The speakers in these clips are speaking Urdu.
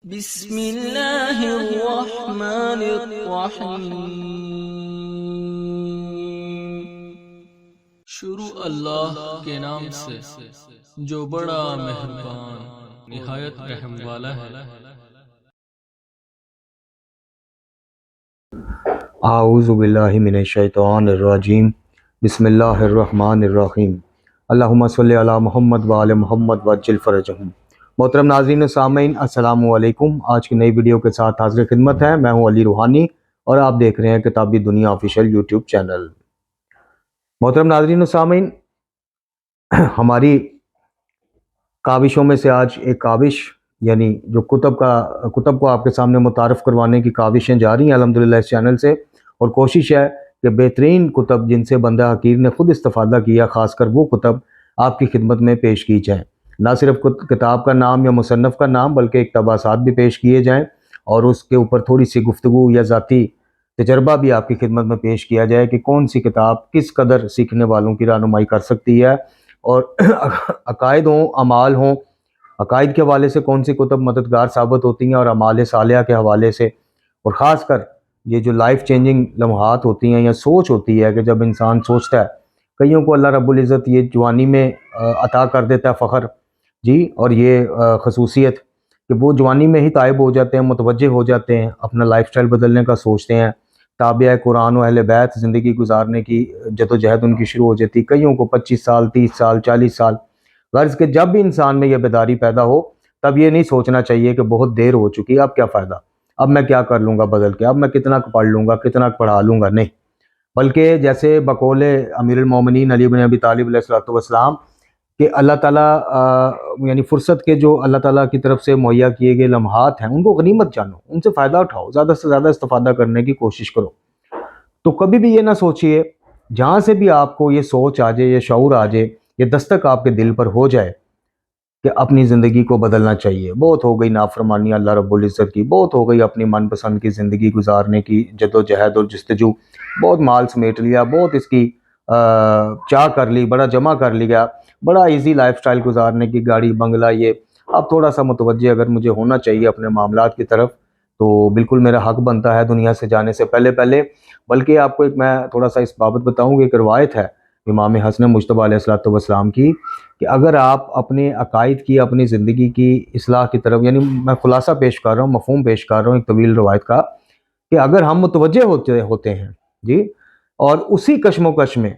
بسم اللہ الرحمن الرحیم۔ شروع اللہ کے نام سے جو بڑا مہربان نہایت رحم والا ہے۔ اعوذ باللہ من الشیطان الرجیم، بسم اللہ الرحمن الرحیم، اللہم صلی علی محمد وآل محمد وعجل فرجہم۔ محترم ناظرین و سامعین، السلام علیکم۔ آج کی نئی ویڈیو کے ساتھ حاضر خدمت ہے، میں ہوں علی روحانی اور آپ دیکھ رہے ہیں کتابی دنیا آفیشیل یوٹیوب چینل۔ محترم ناظرین و سامعین، ہماری کاوشوں میں سے آج ایک کاوش، یعنی جو کتب کو آپ کے سامنے متعارف کروانے کی کاوشیں جاری ہیں الحمدللہ اس چینل سے، اور کوشش ہے کہ بہترین کتب جن سے بندہ حقیر نے خود استفادہ کیا، خاص کر وہ کتب آپ کی خدمت میں پیش کی جائیں۔ نہ صرف کتاب کا نام یا مصنف کا نام بلکہ اقتباسات بھی پیش کیے جائیں، اور اس کے اوپر تھوڑی سی گفتگو یا ذاتی تجربہ بھی آپ کی خدمت میں پیش کیا جائے کہ کون سی کتاب کس قدر سیکھنے والوں کی رہنمائی کر سکتی ہے، اور عقائد ہوں، اعمال ہوں، عقائد کے حوالے سے کون سی کتب مددگار ثابت ہوتی ہیں، اور اعمال صالحہ کے حوالے سے، اور خاص کر یہ جو لائف چینجنگ لمحات ہوتی ہیں یا سوچ ہوتی ہے کہ جب انسان سوچتا ہے، کئیوں کو اللہ رب العزت یہ جوانی میں عطا کر دیتا ہے فخر، جی، اور یہ خصوصیت کہ وہ جوانی میں ہی تائب ہو جاتے ہیں، متوجہ ہو جاتے ہیں، اپنا لائف سٹائل بدلنے کا سوچتے ہیں، تابع قرآن و اہل بیت زندگی گزارنے کی جدوجہد ان کی شروع ہو جاتی۔ کئیوں کو 25 سال، 30 سال، 40 سال، غرض کہ جب بھی انسان میں یہ بیداری پیدا ہو تب یہ نہیں سوچنا چاہیے کہ بہت دیر ہو چکی ہے، اب کیا فائدہ، اب میں کیا کر لوں گا بدل کے، اب میں کتنا پڑھ لوں گا، کتنا پڑھا لوں گا، نہیں، بلکہ جیسے بقول امیر المومنین علی بن ابی طالب علیہ السلام کہ اللہ تعالیٰ یعنی فرصت کے جو اللہ تعالیٰ کی طرف سے مہیا کیے گئے لمحات ہیں ان کو غنیمت جانو، ان سے فائدہ اٹھاؤ، زیادہ سے زیادہ استفادہ کرنے کی کوشش کرو۔ تو کبھی بھی یہ نہ سوچئے، جہاں سے بھی آپ کو یہ سوچ آ جائے، یہ شعور آ جائے، یہ دستک آپ کے دل پر ہو جائے کہ اپنی زندگی کو بدلنا چاہیے، بہت ہو گئی نافرمانی اللہ رب العزت کی، بہت ہو گئی اپنی من پسند کی زندگی گزارنے کی جدوجہد اور جستجو، بہت مال سمیٹ لیا، بہت اس کی چاہ کر لی، بڑا جمع کر لیا، بڑا ایزی لائف سٹائل گزارنے کی، گاڑی بنگلہ، یہ اب تھوڑا سا متوجہ اگر مجھے ہونا چاہیے اپنے معاملات کی طرف، تو بالکل میرا حق بنتا ہے دنیا سے جانے سے پہلے۔ بلکہ آپ کو ایک میں تھوڑا سا اس بابت بتاؤں کہ ایک روایت ہے امام حسن مجتبیٰ علیہ السلام کی کہ اگر آپ اپنے عقائد کی، اپنی زندگی کی اصلاح کی طرف، یعنی میں خلاصہ پیش کر رہا ہوں، مفہوم پیش کر رہا ہوں ایک طویل روایت کا، کہ اگر ہم متوجہ ہوتے ہیں، جی، اور اسی کشم و کش میں،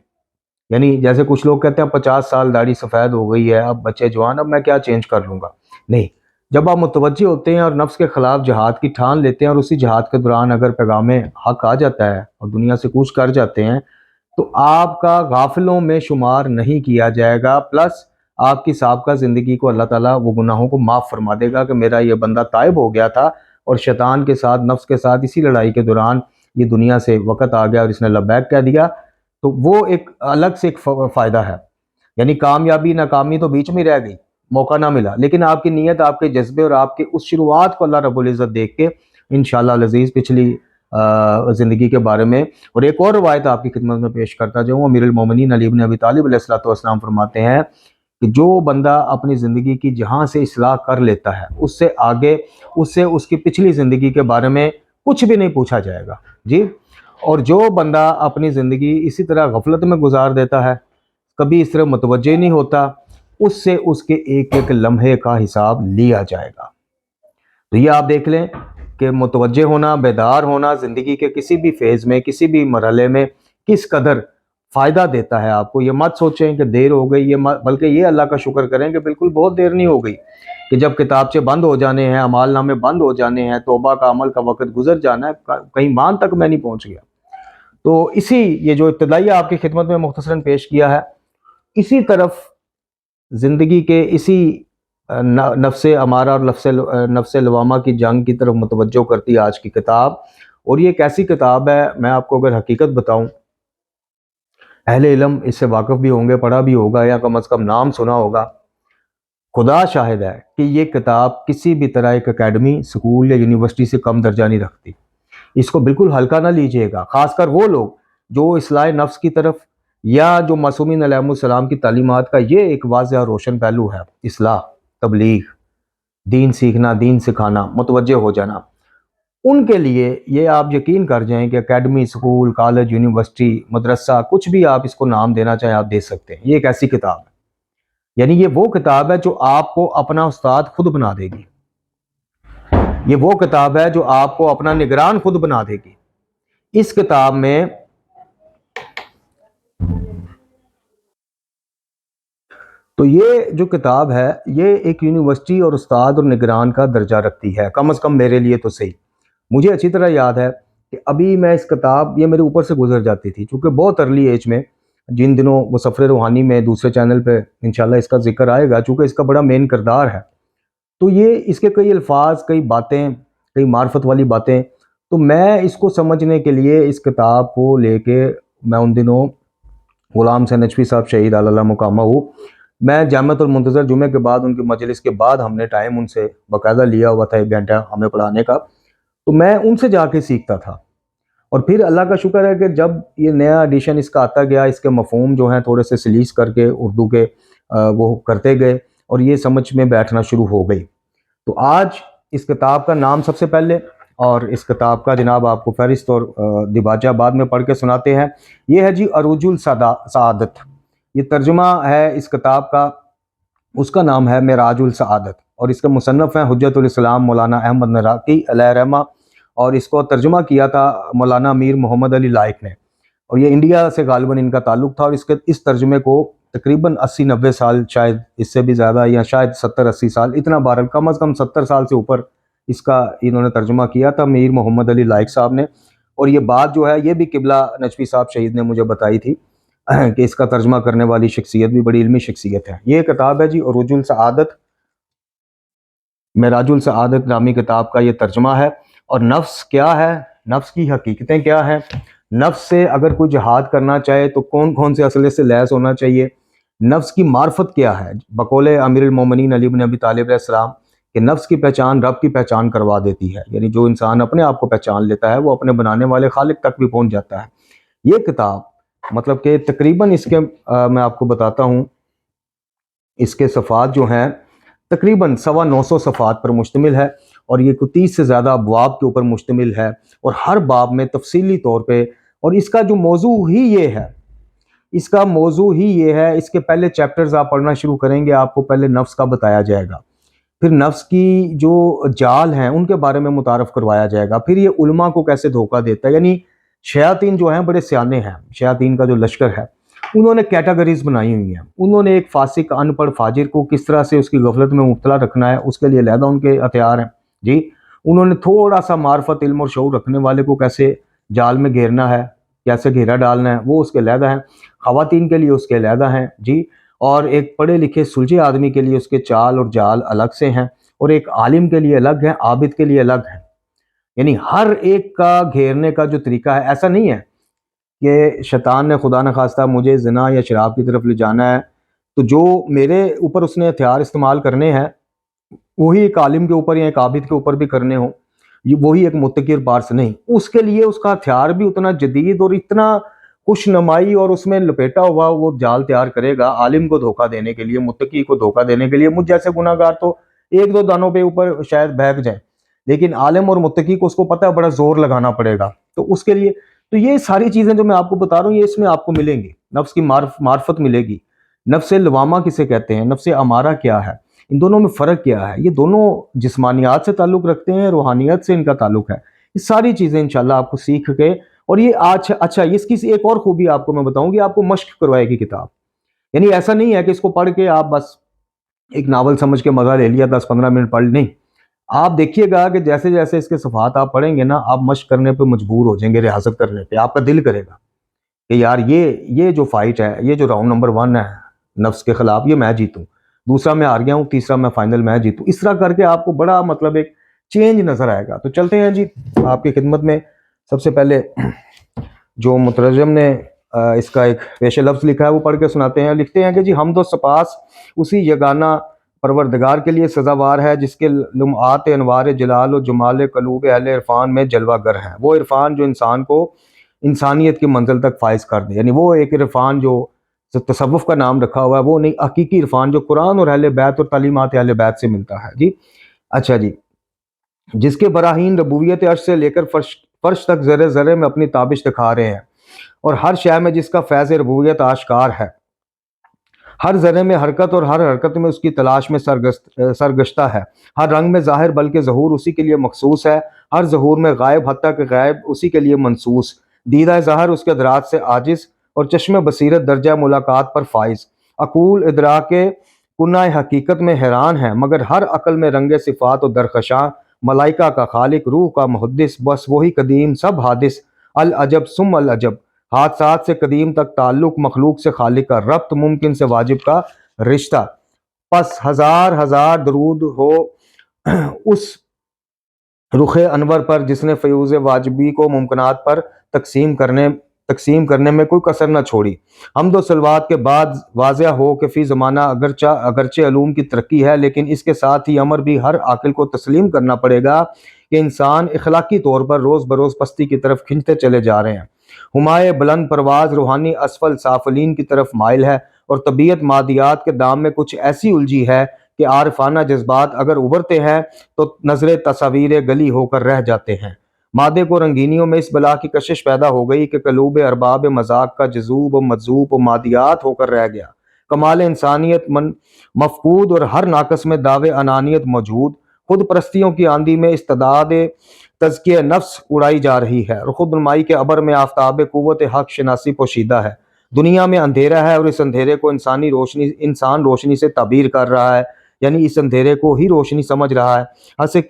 یعنی جیسے کچھ لوگ کہتے ہیں 50 سال داڑھی سفید ہو گئی ہے، اب بچے جوان، اب میں کیا چینج کر لوں گا، نہیں، جب آپ متوجہ ہوتے ہیں اور نفس کے خلاف جہاد کی ٹھان لیتے ہیں، اور اسی جہاد کے دوران اگر پیغام حق آ جاتا ہے اور دنیا سے کوچ کر جاتے ہیں، تو آپ کا غافلوں میں شمار نہیں کیا جائے گا، پلس آپ کی سابقہ زندگی کو اللہ تعالیٰ وہ گناہوں کو معاف فرما دے گا کہ میرا یہ بندہ تائب ہو گیا تھا اور شیطان کے ساتھ، نفس کے ساتھ اسی لڑائی کے دوران یہ دنیا سے وقت آ گیا اور اس نے لبیک کہہ دیا، تو وہ ایک الگ سے ایک فائدہ ہے۔ یعنی کامیابی ناکامی تو بیچ میں رہ گئی، موقع نہ ملا، لیکن آپ کی نیت، آپ کے جذبے اور آپ کے اس شروعات کو اللہ رب العزت دیکھ کے انشاءاللہ العزیز پچھلی زندگی کے بارے میں، اور ایک اور روایت آپ کی خدمت میں پیش کرتا جو امیر المومنین علی بن ابی طالب علیہ السلام فرماتے ہیں کہ جو بندہ اپنی زندگی کی جہاں سے اصلاح کر لیتا ہے، اس سے آگے اس کی پچھلی زندگی کے بارے میں کچھ بھی نہیں پوچھا جائے گا، جی، اور جو بندہ اپنی زندگی اسی طرح غفلت میں گزار دیتا ہے، کبھی اس طرح متوجہ نہیں ہوتا، اس سے اس کے ایک ایک لمحے کا حساب لیا جائے گا۔ تو یہ آپ دیکھ لیں کہ متوجہ ہونا، بیدار ہونا زندگی کے کسی بھی فیز میں، کسی بھی مرحلے میں کس قدر فائدہ دیتا ہے آپ کو۔ یہ مت سوچیں کہ دیر ہو گئی، بلکہ یہ اللہ کا شکر کریں کہ بالکل بہت دیر نہیں ہو گئی، کہ جب کتابچے بند ہو جانے ہیں، اعمال نامے بند ہو جانے ہیں، توبہ کا عمل کا وقت گزر جانا ہے، کہیں مان تک میں نہیں پہنچ گیا۔ تو یہ جو ابتدائیہ آپ کی خدمت میں مختصراً پیش کیا ہے، اسی طرف زندگی کے اسی نفس امارہ اور نفس لوامہ کی جنگ کی طرف متوجہ کرتی ہے آج کی کتاب، اور یہ ایک ایسی کتاب ہے، میں آپ کو اگر حقیقت بتاؤں، اہل علم اس سے واقف بھی ہوں گے، پڑھا بھی ہوگا، یا کم از کم نام سنا ہوگا، خدا شاہد ہے کہ یہ کتاب کسی بھی طرح ایک اکیڈمی، سکول یا یونیورسٹی سے کم درجہ نہیں رکھتی۔ اس کو بالکل ہلکا نہ لیجئے گا، خاص کر وہ لوگ جو اصلاح نفس کی طرف، یا جو معصومین علیہ السلام کی تعلیمات کا یہ ایک واضح اور روشن پہلو ہے، اصلاح، تبلیغ، دین سیکھنا، دین سکھانا، متوجہ ہو جانا، ان کے لیے یہ آپ یقین کر جائیں کہ اکیڈمی، اسکول، کالج، یونیورسٹی، مدرسہ، کچھ بھی آپ اس کو نام دینا چاہیں آپ دے سکتے ہیں۔ یہ ایک ایسی کتاب ہے، یعنی یہ وہ کتاب ہے جو آپ کو اپنا استاد خود بنا دے گی، یہ وہ کتاب ہے جو آپ کو اپنا نگران خود بنا دے گی۔ اس کتاب میں تو یہ جو کتاب ہے یہ ایک یونیورسٹی اور استاد اور نگران کا درجہ رکھتی ہے، کم از کم میرے لیے تو صحیح۔ مجھے اچھی طرح یاد ہے کہ ابھی میں اس کتاب، یہ میرے اوپر سے گزر جاتی تھی چونکہ بہت ارلی ایج میں، جن دنوں وہ سفر روحانی میں دوسرے چینل پہ انشاءاللہ اس کا ذکر آئے گا، چونکہ اس کا بڑا مین کردار ہے، تو یہ اس کے کئی الفاظ، کئی باتیں، کئی معرفت والی باتیں، تو میں اس کو سمجھنے کے لیے اس کتاب کو لے کے میں ان دنوں غلام حسین نجفی صاحب شہید اللہ مقامہ ہو، میں جامعۃ المنتظر جمعے کے بعد ان کی مجلس کے بعد ہم نے ٹائم ان سے باقاعدہ لیا ہوا تھا 1 گھنٹہ ہمیں پڑھانے کا، تو میں ان سے جا کے سیکھتا تھا۔ اور پھر اللہ کا شکر ہے کہ جب یہ نیا ایڈیشن اس کا آتا گیا، اس کے مفہوم جو ہیں تھوڑے سے سلیس کر کے اردو کے وہ کرتے گئے اور یہ سمجھ میں بیٹھنا شروع ہو گئی۔ تو آج اس کتاب کا نام سب سے پہلے، اور اس کتاب کا جناب آپ کو فہرست اور دباچہ بعد میں پڑھ کے سناتے ہیں، یہ ہے جی عروج السعادت۔ یہ ترجمہ ہے اس کتاب کا، اس کا نام ہے معراج السعادت، اور اس کے مصنف ہیں حجت الاسلام مولانا احمد نراقی علیہ رحمہ، اور اس کو ترجمہ کیا تھا مولانا امیر محمد علی لائق نے، اور یہ انڈیا سے غالباً ان کا تعلق تھا، اور اس ترجمے کو تقریباً 80-90 سال، شاید اس سے بھی زیادہ، یا شاید 70-80 سال، اتنا بہرحال کم از کم 70 سال سے اوپر اس کا انہوں نے ترجمہ کیا تھا امیر محمد علی لائق صاحب نے۔ اور یہ بات جو ہے یہ بھی قبلہ نجفی صاحب شہید نے مجھے بتائی تھی کہ اس کا ترجمہ کرنے والی شخصیت بھی بڑی علمی شخصیت ہے۔ یہ کتاب ہے جی عروج السعادت، معراج السعادت نامی کتاب کا یہ ترجمہ ہے۔ اور نفس کیا ہے، نفس کی حقیقتیں کیا ہیں، نفس سے اگر کوئی جہاد کرنا چاہے تو کون کون سے اسلحے سے لیس ہونا چاہیے، نفس کی معرفت کیا ہے، بقول امیر المومنین علی بن ابی طالب علیہ السلام کہ نفس کی پہچان رب کی پہچان کروا دیتی ہے، یعنی جو انسان اپنے آپ کو پہچان لیتا ہے وہ اپنے بنانے والے خالق تک بھی پہنچ جاتا ہے۔ یہ کتاب مطلب کہ تقریباً اس کے میں آپ کو بتاتا ہوں، اس کے صفحات جو ہیں تقریباً 950 صفحات پر مشتمل ہے، اور یہ 30 سے زیادہ ابواب کے اوپر مشتمل ہے، اور ہر باب میں تفصیلی طور پہ، اور اس کا جو موضوع ہی یہ ہے، اس کا موضوع ہی یہ ہے، اس کے پہلے چیپٹرز آپ پڑھنا شروع کریں گے آپ کو پہلے نفس کا بتایا جائے گا، پھر نفس کی جو جال ہیں ان کے بارے میں متعارف کروایا جائے گا، پھر یہ علماء کو کیسے دھوکہ دیتا ہے، یعنی شیاطین جو ہیں بڑے سیانے ہیں، شیاطین کا جو لشکر ہے انہوں نے کیٹاگریز بنائی ہوئی ہیں، انہوں نے ایک فاسق ان پڑھ فاجر کو کس طرح سے اس کی غفلت میں مبتلا رکھنا ہے اس کے لیے علیحدہ ان کے ہتھیار ہیں جی، انہوں نے تھوڑا سا معرفت، علم اور شعور رکھنے والے کو کیسے جال میں گھیرنا ہے، کیسے گھیرا ڈالنا ہے، وہ اس کے علیحدہ ہیں، خواتین کے لیے اس کے علیحدہ ہیں جی، اور ایک پڑھے لکھے سلجھے آدمی کے لیے اس کے چال اور جال الگ سے ہیں، اور ایک عالم کے لیے الگ ہیں، عابد کے لیے الگ ہیں، یعنی ہر ایک کا گھیرنے کا جو طریقہ ہے، ایسا نہیں ہے کہ شیطان نے خدا نخواستہ مجھے زنا یا شراب کی طرف لے جانا ہے تو جو میرے اوپر اس نے ہتھیار استعمال کرنے ہیں وہی ایک عالم کے اوپر یا ایک عابد کے اوپر بھی کرنے ہوں، یہ وہی ایک متقی اور پارس نہیں، اس کے لیے اس کا ہتھیار بھی اتنا جدید اور اتنا خوش نمائی اور اس میں لپیٹا ہوا وہ جال تیار کرے گا عالم کو دھوکہ دینے کے لیے، متقی کو دھوکہ دینے کے لیے۔ مجھ جیسے گناہ گار تو 1-2 دانوں پہ اوپر شاید بہک جائیں، لیکن عالم اور متقی کو اس کو پتہ ہے بڑا زور لگانا پڑے گا، تو اس کے لیے تو یہ ساری چیزیں جو میں آپ کو بتا رہا ہوں یہ اس میں آپ کو ملیں گی، نفس کی معرفت ملے گی، نفس لوامہ کسے کہتے ہیں، نفس امارہ کیا ہے، ان دونوں میں فرق کیا ہے، یہ دونوں جسمانیات سے تعلق رکھتے ہیں، روحانیت سے ان کا تعلق ہے، یہ ساری چیزیں انشاءاللہ آپ کو سیکھ کے، اور یہ اچھا اس کی ایک اور خوبی آپ کو میں بتاؤں گی، آپ کو مشق کروائے گی کتاب، یعنی ایسا نہیں ہے کہ اس کو پڑھ کے آپ بس ایک ناول سمجھ کے مزہ لے لیا 10-15 منٹ پڑھ نہیں، آپ دیکھیے گا کہ جیسے جیسے اس کے صفحات آپ پڑھیں گے نا آپ مشق کرنے پہ مجبور ہو جائیں گے، ریاضت کرنے پہ آپ کا دل کرے گا کہ یار یہ جو فائٹ ہے، یہ جو راؤنڈ نمبر 1 ہے نفس کے خلاف، یہ میں جیتوں، دوسرا میں ہار گیا ہوں، تیسرا میں فائنل میں جیتوں، اس طرح کر کے آپ کو بڑا مطلب ایک چینج نظر آئے گا۔ تو چلتے ہیں جی آپ کی خدمت میں، سب سے پہلے جو مترجم نے اس کا ایک پیش لفظ لکھا ہے وہ پڑھ کے سناتے ہیں، لکھتے ہیں کہ جی حمد و سپاس اسی یگانہ پروردگار کے لیے سزاوار ہے جس کے لمعات انوار جلال و جمال قلوب اہل عرفان میں جلوہ گر ہیں، وہ عرفان جو انسان کو انسانیت کی منزل تک فائز کر دے، یعنی وہ ایک عرفان جو تصوف کا نام رکھا ہوا ہے وہ نہیں، حقیقی عرفان جو قرآن اور اہل بیت اور تعلیمات اہل بیت سے ملتا ہے جی۔ اچھا جی، جس کے براہین ربوبیت عرش سے لے کر فرش تک ذرے ذرے میں اپنی تابش دکھا رہے ہیں، اور ہر شے میں جس کا فیض ربوبیت آشکار ہے، ہر ذرے میں حرکت اور ہر حرکت میں اس کی تلاش میں سرگشتہ ہے، ہر رنگ میں ظاہر بلکہ ظہور اسی کے لیے مخصوص ہے، ہر ظہور میں غائب حتیٰ کہ غائب اسی کے لیے منصوص، دیدہ ظاہر اس کے ادراک سے عاجز اور چشم بصیرت درجہ ملاقات پر فائز، عقول ادراک کنائے حقیقت میں حیران ہے، مگر ہر عقل میں رنگ صفات و درخشاں، ملائکہ کا خالق، روح کا محدث، بس وہی قدیم سب حادث، العجب ثم العجب، حادثات سے قدیم تک تعلق، مخلوق سے خالق کا ربط، ممکن سے واجب کا رشتہ۔ پس ہزار ہزار درود ہو اس رخ انور پر جس نے فیوز واجبی کو ممکنات پر تقسیم کرنے میں کوئی کسر نہ چھوڑی۔ حمد و صلوات کے بعد واضح ہو کہ فی زمانہ اگرچہ علوم کی ترقی ہے، لیکن اس کے ساتھ ہی امر بھی ہر عاقل کو تسلیم کرنا پڑے گا کہ انسان اخلاقی طور پر روز بروز پستی کی طرف کھنچتے چلے جا رہے ہیں، ہمائے بلند پرواز روحانی اسفل سافلین کی طرف مائل ہے، اور طبیعت مادیات کے دام میں کچھ ایسی الجھی ہے کہ عارفانہ جذبات اگر ابھرتے ہیں تو نظر تصاویر گلی ہو کر رہ جاتے ہیں۔ مادے کو رنگینیوں میں اس بلا کی کشش پیدا ہو گئی کہ قلوب ارباب مذاق کا جذوب و مجذوب و مادیات ہو کر رہ گیا، کمال انسانیت مفقود اور ہر ناقص میں دعوے انانیت موجود، خود پرستیوں کی آندھی میں استعداد تزکیہ نفس اڑائی جا رہی ہے، اور خود نمائی کے ابر میں آفتاب قوت حق شناسی پوشیدہ ہے۔ دنیا میں اندھیرا ہے اور اس اندھیرے کو انسان روشنی سے تعبیر کر رہا ہے، یعنی اس اندھیرے کو ہی روشنی سمجھ رہا ہے۔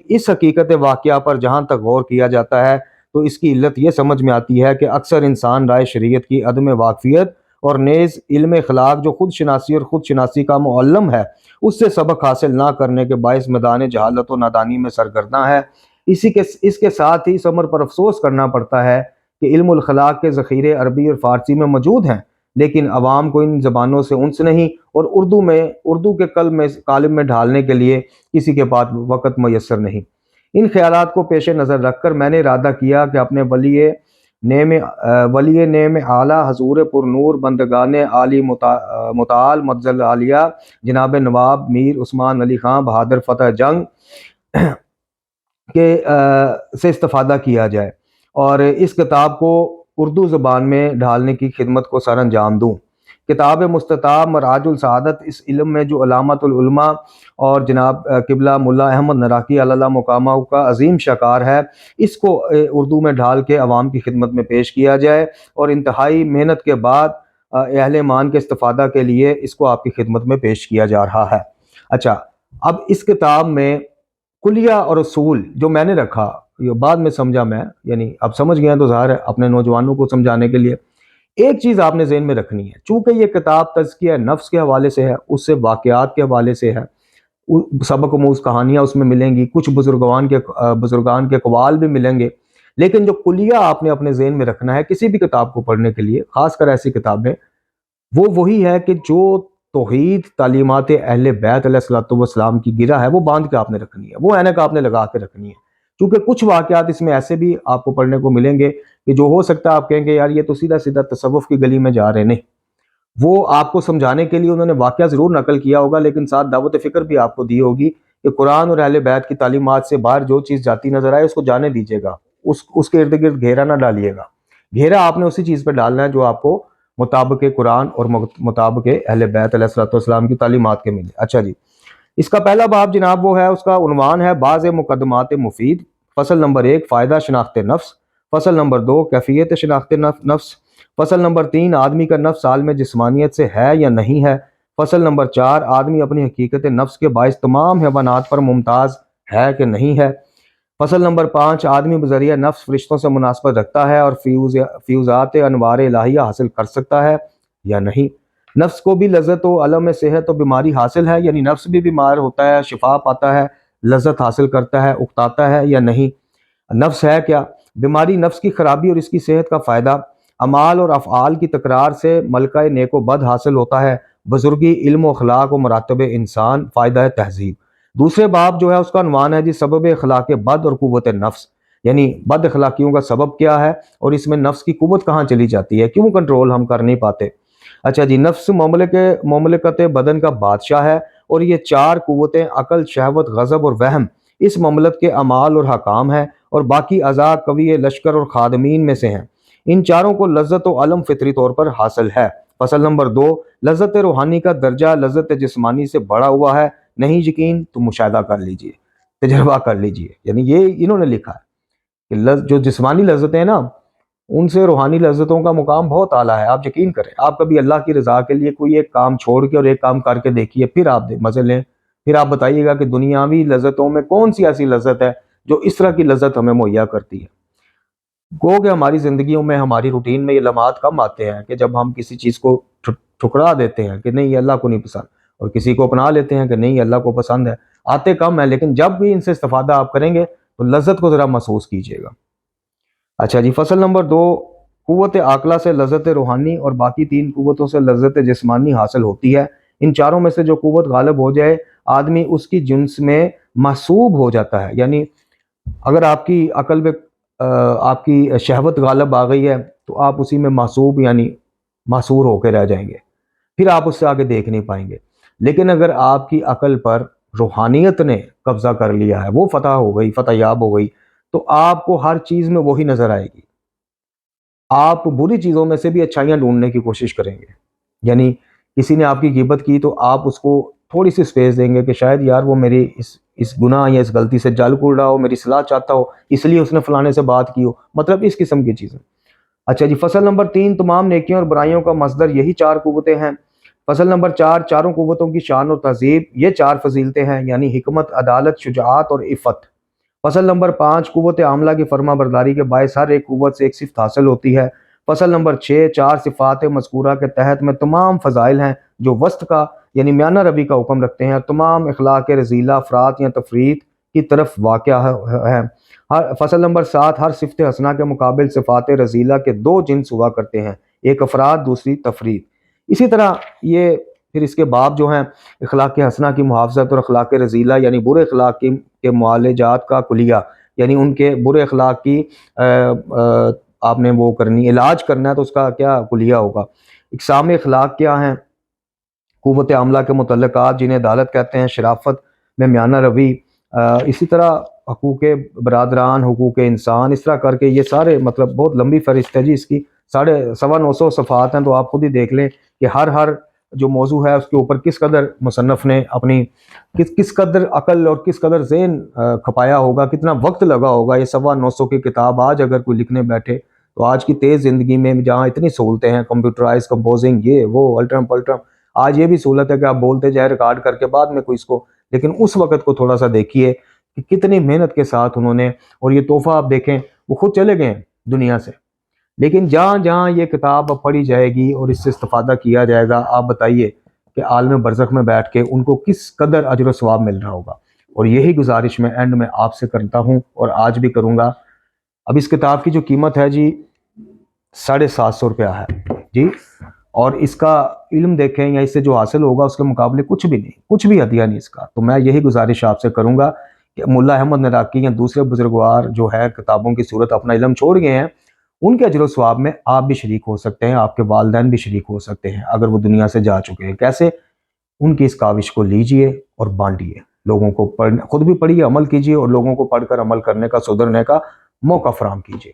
اس حقیقت واقعہ پر جہاں تک غور کیا جاتا ہے تو اس کی علت یہ سمجھ میں آتی ہے کہ اکثر انسان رائے شریعت کی عدم واقفیت اور نیز علم اخلاق جو خود شناسی اور خود شناسی کا معلم ہے اس سے سبق حاصل نہ کرنے کے باعث میدان جہالت و نادانی میں سرگرداں ہے۔ اس کے ساتھ ہی اس امر پر افسوس کرنا پڑتا ہے کہ علم الاخلاق کے ذخیرے عربی اور فارسی میں موجود ہیں، لیکن عوام کو ان زبانوں سے انس نہیں، اور اردو کے قالب میں ڈھالنے کے لیے کسی کے پاس وقت میسر نہیں۔ ان خیالات کو پیش نظر رکھ کر میں نے ارادہ کیا کہ اپنے ولی نعم اعلیٰ حضور پر نور بندگان عالی متعال مدظل عالیہ جناب نواب میر عثمان علی خان بہادر فتح جنگ سے استفادہ کیا جائے اور اس کتاب کو اردو زبان میں ڈھالنے کی خدمت کو سر انجام دوں۔ کتاب مستطاب مراج السعادت اس علم میں جو علامت العلماء اور جناب قبلہ ملا احمد نراقی اللہ مقامہ کا عظیم شاکار ہے، اس کو اردو میں ڈھال کے عوام کی خدمت میں پیش کیا جائے، اور انتہائی محنت کے بعد اہل ایمان کے استفادہ کے لیے اس کو آپ کی خدمت میں پیش کیا جا رہا ہے۔ اچھا، اب اس کتاب میں کلیہ اور اصول جو میں نے رکھا یہ بعد میں سمجھا میں، یعنی اب سمجھ گئے ہیں تو ظاہر ہے اپنے نوجوانوں کو سمجھانے کے لیے ایک چیز آپ نے ذہن میں رکھنی ہے، چونکہ یہ کتاب تزکیہ نفس کے حوالے سے ہے، اس سے واقعات کے حوالے سے ہے، سبق آموز کہانیاں اس میں ملیں گی، کچھ بزرگان کے اقوال بھی ملیں گے، لیکن جو کلیہ آپ نے اپنے ذہن میں رکھنا ہے کسی بھی کتاب کو پڑھنے کے لیے، خاص کر ایسی کتابیں، وہ وہی ہے کہ جو توحید تعلیمات اہل بیت علیہ الصلوۃ والسلام کی گرہ ہے وہ باندھ کے آپ نے رکھنی ہے، وہ اینک آپ نے لگا کے رکھنی ہے، کیونکہ کچھ واقعات اس میں ایسے بھی آپ کو پڑھنے کو ملیں گے کہ جو ہو سکتا ہے آپ کہیں گے یار یہ تو سیدھا سیدھا تصوف کی گلی میں جا رہے نہیں، وہ آپ کو سمجھانے کے لیے انہوں نے واقعہ ضرور نقل کیا ہوگا، لیکن ساتھ دعوت فکر بھی آپ کو دی ہوگی کہ قرآن اور اہل بیت کی تعلیمات سے باہر جو چیز جاتی نظر آئے اس کو جانے دیجیے گا، اس کے ارد گرد گھیرا نہ ڈالیے گا، گھیرا آپ نے اسی چیز پہ ڈالنا ہے جو آپ کو مطابق قرآن اور مطابق اہل بیت علیہ الصلوۃ والسلام کی تعلیمات کے ملے۔ اچھا جی، اس کا پہلا باب جناب وہ ہے، اس کا عنوان ہے بعض مقدمات مفید، فصل نمبر 1 فائدہ شناخت نفس، فصل نمبر 2 کیفیت شناخت نفس، فصل نمبر 3 آدمی کا نفس عالم جسمانیت سے ہے یا نہیں ہے، فصل نمبر 4 آدمی اپنی حقیقت نفس کے باعث تمام حیوانات پر ممتاز ہے کہ نہیں ہے، فصل نمبر 5 آدمی بذریعہ نفس فرشتوں سے مناسبت رکھتا ہے اور فیوزات انوار الہیہ حاصل کر سکتا ہے یا نہیں، نفس کو بھی لذت و علم صحت و بیماری حاصل ہے، یعنی نفس بھی بیمار ہوتا ہے، شفا پاتا ہے، لذت حاصل کرتا ہے، اکتاتا ہے یا نہیں، نفس ہے کیا، بیماری نفس کی خرابی اور اس کی صحت کا فائدہ، اعمال اور افعال کی تکرار سے ملکہ نیک و بد حاصل ہوتا ہے، بزرگی علم و اخلاق و مراتب انسان، فائدہ تہذیب۔ دوسرے باب جو ہے اس کا عنوان ہے جی سبب اخلاق بد اور قوت نفس، یعنی بد اخلاقیوں کا سبب کیا ہے اور اس میں نفس کی قوت کہاں چلی جاتی ہے، کیوں کنٹرول ہم کر نہیں پاتے۔ اچھا جی، نفس مملکت بدن کا بادشاہ ہے اور یہ 4 قوتیں عقل، شہوت، غضب اور وہم اس مملکت کے اعمال اور حکام ہے، اور باقی اعضاء قوی لشکر اور خادمین میں سے ہیں۔ ان چاروں کو لذت و علم فطری طور پر حاصل ہے۔ فصل نمبر 2، لذت روحانی کا درجہ لذت جسمانی سے بڑا ہوا ہے۔ نہیں یقین تو مشاہدہ کر لیجئے، تجربہ کر لیجئے۔ یعنی یہ انہوں نے لکھا ہے کہ جو جسمانی لذتیں ہیں نا، ان سے روحانی لذتوں کا مقام بہت اعلیٰ ہے۔ آپ یقین کریں، آپ کبھی اللہ کی رضا کے لیے کوئی ایک کام چھوڑ کے اور ایک کام کر کے دیکھیے، پھر آپ مزے لیں، پھر آپ بتائیے گا کہ دنیاوی لذتوں میں کون سی ایسی لذت ہے جو اس طرح کی لذت ہمیں مہیا کرتی ہے۔ گو کہ ہماری زندگیوں میں، ہماری روٹین میں یہ لمحات کم آتے ہیں کہ جب ہم کسی چیز کو ٹھکرا دیتے ہیں کہ نہیں یہ اللہ کو نہیں پسند، اور کسی کو اپنا لیتے ہیں کہ نہیں یہ اللہ کو پسند ہے۔ آتے کم ہیں، لیکن جب بھی ان سے استفادہ آپ کریں گے تو لذت کو ذرا محسوس کیجیے گا۔ اچھا جی، فصل نمبر 2، قوت عاقلہ سے لذت روحانی اور باقی 3 قوتوں سے لذت جسمانی حاصل ہوتی ہے۔ ان چاروں میں سے جو قوت غالب ہو جائے، آدمی اس کی جنس میں محسوب ہو جاتا ہے۔ یعنی اگر آپ کی عقل میں آپ کی شہوت غالب آ گئی ہے تو آپ اسی میں محسوب یعنی محصور ہو کے رہ جائیں گے، پھر آپ اس سے آگے دیکھ نہیں پائیں گے۔ لیکن اگر آپ کی عقل پر روحانیت نے قبضہ کر لیا ہے، وہ فتح ہو گئی، فتح یاب ہو گئی، تو آپ کو ہر چیز میں وہی نظر آئے گی۔ آپ بری چیزوں میں سے بھی اچھائیاں ڈھونڈنے کی کوشش کریں گے۔ یعنی کسی نے آپ کی غیبت کی تو آپ اس کو تھوڑی سی سپیس دیں گے کہ شاید یار وہ میری اس گناہ یا اس غلطی سے جل کڑ رہا ہو، میری صلاح چاہتا ہو، اس لیے اس نے فلانے سے بات کی ہو، مطلب اس قسم کی چیزیں۔ اچھا جی، فصل نمبر 3، تمام نیکیوں اور برائیوں کا مصدر یہی 4 قوتیں ہیں۔ فصل نمبر 4، چاروں قوتوں کی شان اور تہذیب یہ 4 فضیلتیں ہیں، یعنی حکمت، عدالت، شجاعت اور عفت۔ فصل نمبر 5، قوت عاملہ کی فرما برداری کے باعث ہر ایک قوت سے ایک صفت حاصل ہوتی ہے۔ فصل نمبر 6، 4 صفات مذکورہ کے تحت میں تمام فضائل ہیں جو وسط کا یعنی میانہ روی کا حکم رکھتے ہیں، تمام اخلاق رذیلہ افراط یا تفریط کی طرف واقع ہیں۔ فصل نمبر 7، ہر صفت حسنہ کے مقابل صفات رذیلہ کے 2 جنس ہوا کرتے ہیں، ایک افراد دوسری تفریط۔ اسی طرح یہ پھر اس کے باب جو ہیں اخلاق حسنہ کی محافظت اور اخلاق رذیلہ یعنی برے اخلاق کے معالجات کا کلیہ، یعنی ان کے برے اخلاق کی آپ نے وہ کرنی، علاج کرنا ہے تو اس کا کیا کلیہ ہوگا۔ اقسام اخلاق کیا ہیں، قوت عاملہ کے متعلقات جنہیں عدالت کہتے ہیں، شرافت میں میانہ روی، اسی طرح حقوق برادران، حقوق انسان، اس طرح کر کے یہ سارے مطلب بہت لمبی فہرست ہے جی اس کی، 950 صفحات ہیں، تو آپ خود ہی دیکھ لیں کہ ہر جو موضوع ہے اس کے اوپر کس قدر مصنف نے اپنی کس قدر عقل اور کس قدر ذہن کھپایا ہوگا، کتنا وقت لگا ہوگا۔ یہ 950 کی کتاب آج اگر کوئی لکھنے بیٹھے تو آج کی تیز زندگی میں جہاں اتنی سہولتیں ہیں، کمپیوٹرائز کمپوزنگ، یہ وہ الٹرم پلٹرم، آج یہ بھی سہولت ہے کہ آپ بولتے جائے ریکارڈ کر کے بعد میں کوئی اس کو، لیکن اس وقت کو تھوڑا سا دیکھیے کہ کتنی محنت کے ساتھ انہوں نے، اور یہ تحفہ آپ دیکھیں وہ خود چلے گئے ہیں دنیا سے، لیکن جہاں جہاں یہ کتاب پڑھی جائے گی اور اس سے استفادہ کیا جائے گا، آپ بتائیے کہ عالم برزخ میں بیٹھ کے ان کو کس قدر اجر و ثواب مل رہا ہوگا۔ اور یہی گزارش میں اینڈ میں آپ سے کرتا ہوں اور آج بھی کروں گا۔ اب اس کتاب کی جو قیمت ہے جی 750 روپیہ ہے جی، اور اس کا علم دیکھیں یا اس سے جو حاصل ہوگا اس کے مقابلے کچھ بھی نہیں، کچھ بھی ہدیہ نہیں اس کا۔ تو میں یہی گزارش آپ سے کروں گا کہ ملا احمد نراقی یا دوسرے بزرگوار جو ہے کتابوں کی صورت اپنا علم چھوڑ گئے ہیں، ان کے اجر و ثواب میں آپ بھی شریک ہو سکتے ہیں، آپ کے والدین بھی شریک ہو سکتے ہیں اگر وہ دنیا سے جا چکے ہیں۔ کیسے؟ ان کی اس کاوش کو لیجئے اور بانٹیے، لوگوں کو خود بھی پڑھیے، عمل کیجئے، اور لوگوں کو پڑھ کر عمل کرنے کا، سدھرنے کا موقع فراہم کیجئے۔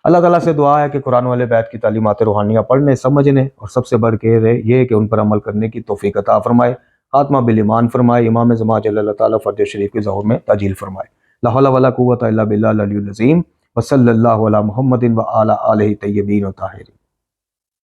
اللہ تعالیٰ سے دعا ہے کہ قرآن والے بیت کی تعلیمات روحانیہ پڑھنے، سمجھنے اور سب سے بڑھ کے یہ کہ ان پر عمل کرنے کی توفیق عطا فرمائے، خاتمہ بالایمان فرمائے، امام زمان جل اللہ تعالیٰ فرج شریف کے ظہور میں تعجیل فرمائے۔ لا حول ولا قوت الا باللہ العلی العظیم، وصلی اللہ علی محمد وعلی آلہ طیبین الطاہرین۔